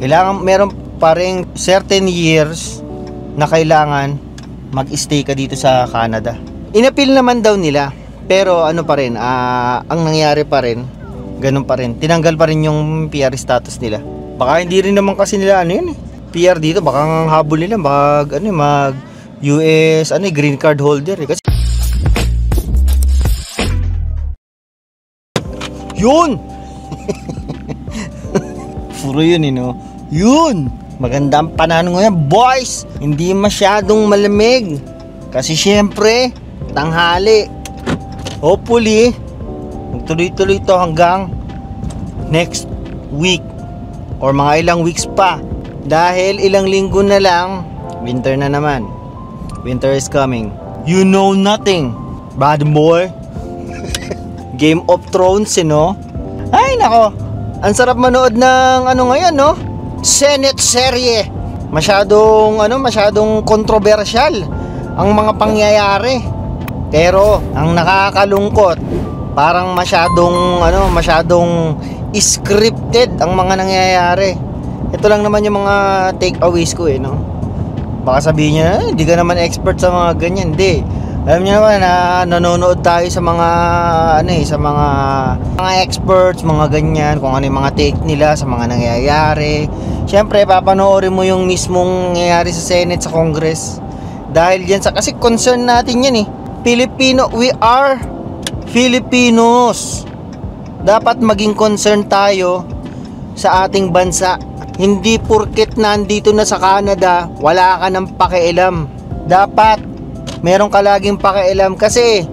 Kailangan meron pa ring certain years na kailangan mag-stay ka dito sa Canada. Inapil naman daw nila, pero ano pa rin, ang nangyari pa rin, ganun pa rin. Tinanggal pa rin yung PR status nila. Baka hindi rin naman kasi nila ano yun eh. PR dito, baka ang habol nila mag US green card holder eh. Kasi yun. Puro yun eh, no? Yun. Magandang panahon ngayon, boys. Hindi masyadong malamig. Kasi syempre, tanghali. Hopefully, magtuloy-tuloy to hanggang next week or mga ilang weeks pa. Dahil ilang linggo na lang, winter na naman. Winter is coming. You know nothing, bad boy. Game of Thrones, no? Ay, nako. Ang sarap manood ng ngayon, no? Senate serye. Masyadong kontrobersyal ang mga pangyayari. Pero ang nakakalungkot, parang masyadong scripted ang mga nangyayari. Ito lang naman yung mga takeaways ko, no? Baka sabihin niya, hindi ka naman expert sa mga ganyan. Hindi. Alam niyo naman na nanonood tayo sa mga mga experts, mga ganyan, kung ano yung mga take nila sa mga nangyayari. Siyempre, papanoorin mo yung mismong nangyayari sa Senate, sa Congress. Dahil yan kasi concern natin yan eh. We are Filipinos. Dapat maging concern tayo sa ating bansa. Hindi porket nandito na sa Canada, wala ka ng pakialam. Dapat meron ka laging pakialam kasi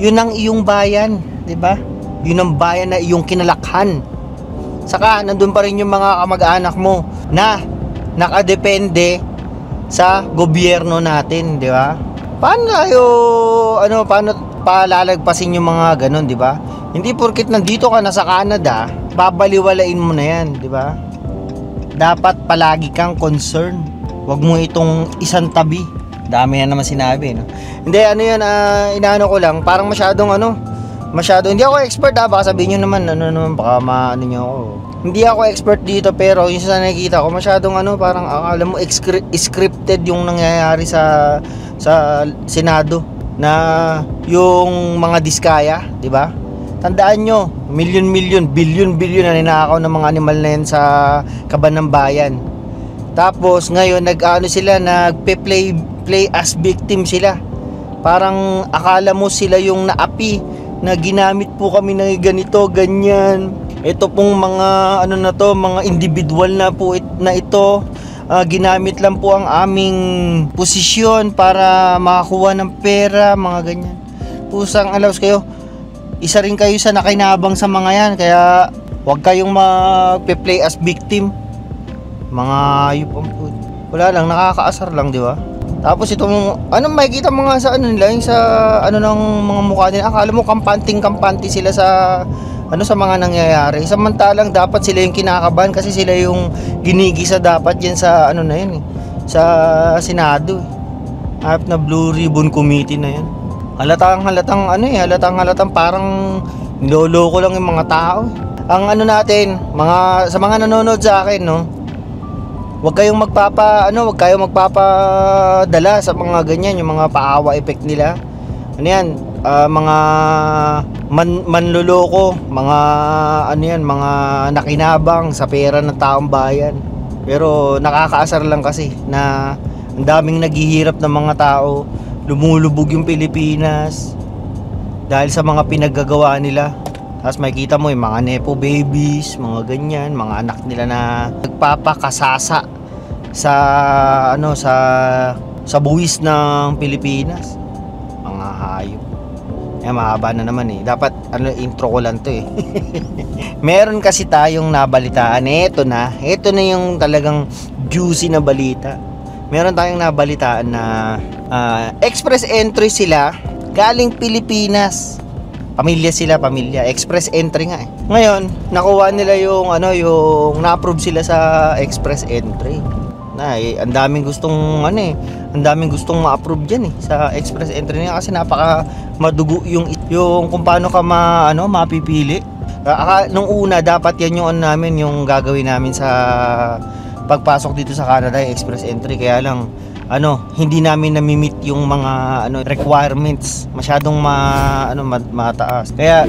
yun ang iyong bayan, 'di ba? Yun ang bayan na iyong kinalakhan. Saka nandun pa rin yung mga kamag-anak mo na nakadepende sa gobyerno natin, 'di ba? Paano palalagpasin yung mga ganun, 'di ba? Hindi porket nandito ka na sa Canada, babaliwalain mo na 'yan, 'di ba? Dapat palagi kang concern. Huwag mo itong isang tabi. Dami na naman sinabi, no? Hindi, inaano ko lang, parang masyadong hindi ako expert, baka sabihin nyo naman, baka maano nyo ako. Hindi ako expert dito, pero yung sa nakikita ko, masyadong parang, alam mo, scripted yung nangyayari sa Senado, na yung mga diskaya, di ba? Tandaan nyo, million, billion na ninakaw ng mga animal na yan sa kaban ng bayan. Tapos ngayon nagpe-play as victim sila. Parang akala mo sila yung naapi na ginamit po kami ng ganito, ganyan. Ito pong mga mga individual na po ito, ginamit lang po ang aming posisyon para makakuha ng pera, mga ganyan. Pusang alaws kayo. Isa rin kayo sa nakinabang sa mga yan, kaya huwag kayong magpe-play as victim. Mga ayup ang po. Wala lang, nakakaasar lang, di ba? Tapos itong makikita mo nga sa nila, yung sa ng mga mukha nila. Akala mo kampante sila sa sa mga nangyayari. Samantalang dapat sila yung kinakabahan kasi sila yung ginigisa dapat yan sa na yun eh, sa Senado. Half na Blue Ribbon Committee na yan. Halatang parang niloloko lang yung mga tao. Ang natin, sa mga nanonood sa akin, no? Huwag kayong magpapadala sa mga ganyan, yung mga paawa effect nila. Mga manloloko, mga mga nakinabang sa pera ng taong bayan. Pero nakakaasar lang kasi na ang daming naghihirap ng mga tao. Lumulubog yung Pilipinas dahil sa mga pinaggagawa nila. Tapos makikita mo yung mga nepo babies, mga ganyan, mga anak nila na nagpapakasasa sa buwis ng Pilipinas. Mga hayop. Mahaba na naman eh. Dapat intro ko lang to eh. Meron kasi tayong nabalitaan. Ito na yung talagang juicy na balita. Meron tayong nabalitaan na express entry sila galing Pilipinas. Pamilya, express entry nga eh. Ngayon, nakuha nila yung na-approve sila sa express entry. Ang daming gustong ma-approve diyan eh sa express entry niya kasi napaka madugo yung kung paano ka mapipili. Nung una dapat yan yung ano namin, yung gagawin namin sa pagpasok dito sa Canada, yung express entry. Kaya lang hindi namin na-meet yung mga requirements, masyadong mataas. Kaya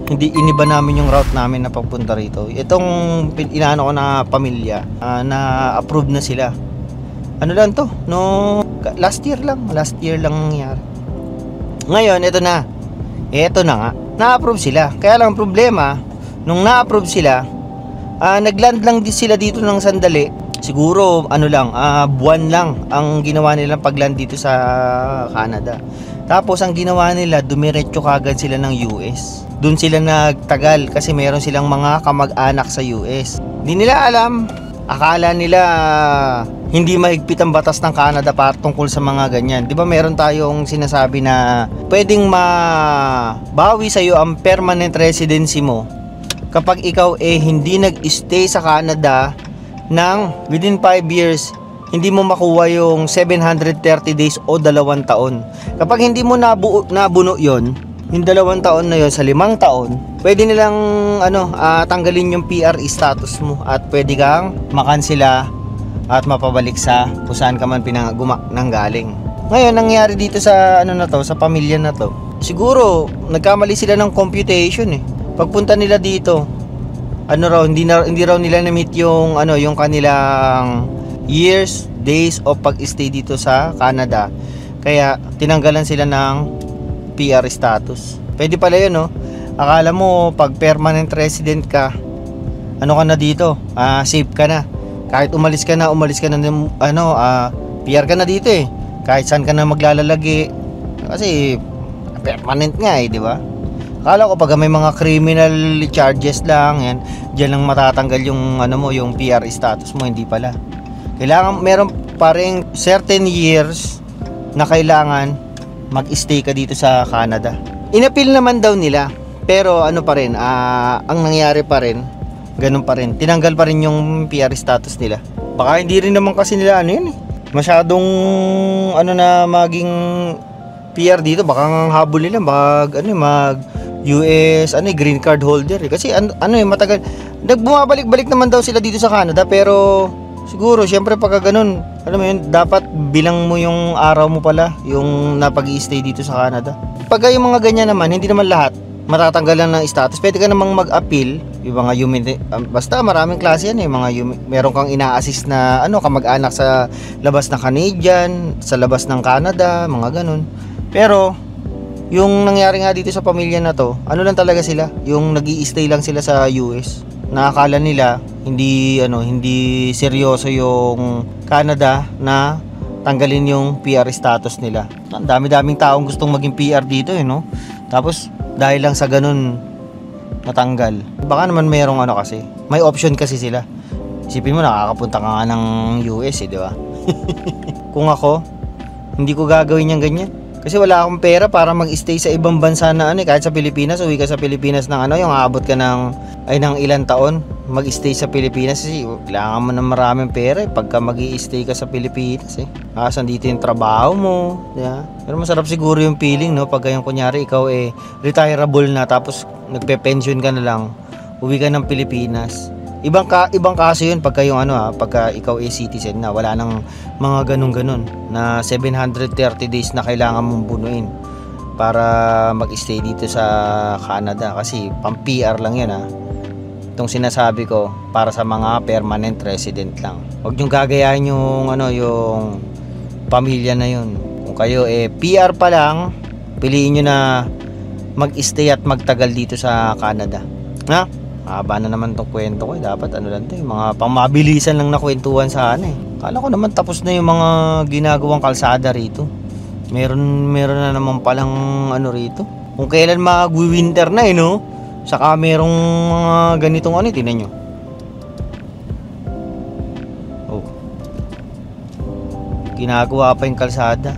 hindi iniba namin yung route namin na pagpunta rito. Itong inaano ko na pamilya, na approve na sila. Ano lang to, no, last year lang nangyari. Ngayon ito na nga, na-approve sila. Kaya lang problema, nung na-approve sila, nagland lang din sila dito ng sandali. Siguro buwan lang ang ginawa nilang pagland dito sa Canada. Tapos ang ginawa nila, dumiretso kagad sila ng US. Doon sila nagtagal kasi meron silang mga kamag-anak sa US. Hindi nila alam, akala nila hindi mahigpit ang batas ng Canada para tungkol sa mga ganyan. 'Di ba meron tayong sinasabi na pwedeng mabawi sa iyo ang permanent residency mo kapag ikaw hindi nag-stay sa Canada ng within 5 years, hindi mo makuha yung 730 days o 2 taon. Kapag hindi mo nabuno yon, yung 2 taon na yon sa 5 taon, pwede nilang tanggalin yung PR status mo at pwede kang makansela at mapabalik sa kung saan ka man nanggaling. Ngayon nangyari dito sa sa pamilya na to, siguro nagkamali sila ng computation Pagpunta nila dito, hindi raw nila na-meet yung yung kanilang years, days of pag-stay dito sa Canada. Kaya tinanggalan sila ng PR status. Pwede pala yun, Akala mo pag permanent resident ka, ka na dito, safe ka na. Kahit umalis ka na PR ka na dito Kahit saan ka na maglalalagi kasi permanent nga di ba? Akala ko pag may mga criminal charges lang yan, diyan lang matatanggal yung yung PR status mo. Hindi pala. Kailangan meron pa ring certain years na kailangan mag-stay ka dito sa Canada. Inappeal naman daw nila, pero pa rin, ang nangyari pa rin, ganun pa rin. Tinanggal pa rin yung PR status nila. Baka hindi rin naman kasi nila masyadong na maging PR dito. Baka habol nila mag US green card holder kasi matagal bumabalik-balik naman daw sila dito sa Canada, pero siguro syempre pagka ganun dapat bilang mo yung araw mo pala yung napag-i-stay dito sa Canada. Pag yung mga ganyan naman, hindi naman lahat matatanggalan ng status. Pwede ka namang mag-appeal yung mga basta maraming klase yan meron kang ina-assist na kamag-anak sa labas ng Canadian, sa labas ng Canada, mga ganun. Pero yung nangyari nga dito sa pamilya na to, lang talaga sila, yung nag-i-stay lang sila sa US. Nakakala nila hindi seryoso yung Canada na tanggalin yung PR status nila. Ang dami-daming taong gustong maging PR dito Tapos dahil lang sa ganun natanggal. Baka naman mayroong kasi, may option kasi sila. Isipin mo, nakakapunta ka nga ng US di ba? Kung ako, hindi ko gagawin yung ganyan. Kasi wala akong pera para mag-stay sa ibang bansa na kahit sa Pilipinas, uwi ka sa Pilipinas ng yung aabot ka ng ilang taon mag-stay sa Pilipinas kasi kailangan mo ng maraming pera pagka mag-i-stay ka sa Pilipinas Kasan dito yung trabaho mo, Pero masarap siguro yung feeling pag yung kunyari ikaw retireable na tapos nagpe-pension ka na lang, uwi ka ng Pilipinas. Ibang kaso yun pagka yung pagka ikaw citizen na wala nang mga ganun na 730 days na kailangan mong bunuin para mag-stay dito sa Canada kasi pang-PR lang yun Itong sinasabi ko para sa mga permanent resident lang. Huwag niyong gagayahin yung yung pamilya na yun. Kung kayo PR pa lang, piliin niyo na mag-stay at magtagal dito sa Canada. Haba na naman tong kwento ko dapat lang to mga pangmabilisan lang na kwentuhan sana Kala ko naman tapos na yung mga ginagawang kalsada rito. Meron na naman palang rito. Kung kailan mag-winter na saka merong mga ganitong tingnan nyo. Ginagawa pa yung kalsada.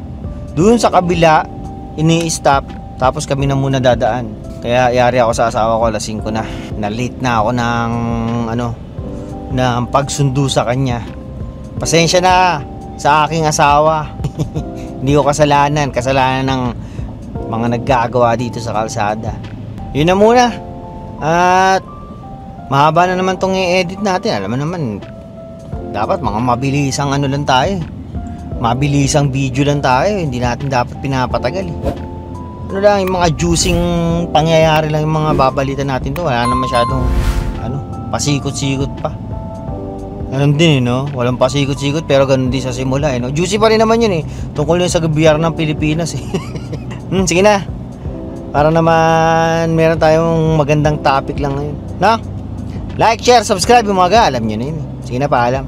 Doon sa kabila ini-stop, tapos kami na muna dadaan. Kaya yari ako sa asawa ko, alas 5 na. Na-late na ako ng pagsundo sa kanya. Pasensya na sa aking asawa. Hindi ko kasalanan. Kasalanan ng mga naggagawa dito sa kalsada. Yun na muna. At mahaba na naman tong i-edit natin. Alam mo naman, dapat mga mabilisang ano lang tayo. Mabilisang video lang tayo. Hindi natin dapat pinapatagal. Ano lang, yung mga juicing pangyayari lang yung mga babalitan natin to. Wala na masyadong pasikot-sikot pa. Ganun din no? Walang pasikot-sikot pero ganun din sa simula no? Juicy pa rin naman yun tungkol yun sa gobyerno ng Pilipinas sige na. Para naman meron tayong magandang topic lang ngayon. No? Like, share, subscribe yung mga alam nyo na yun. Sige na, paalam.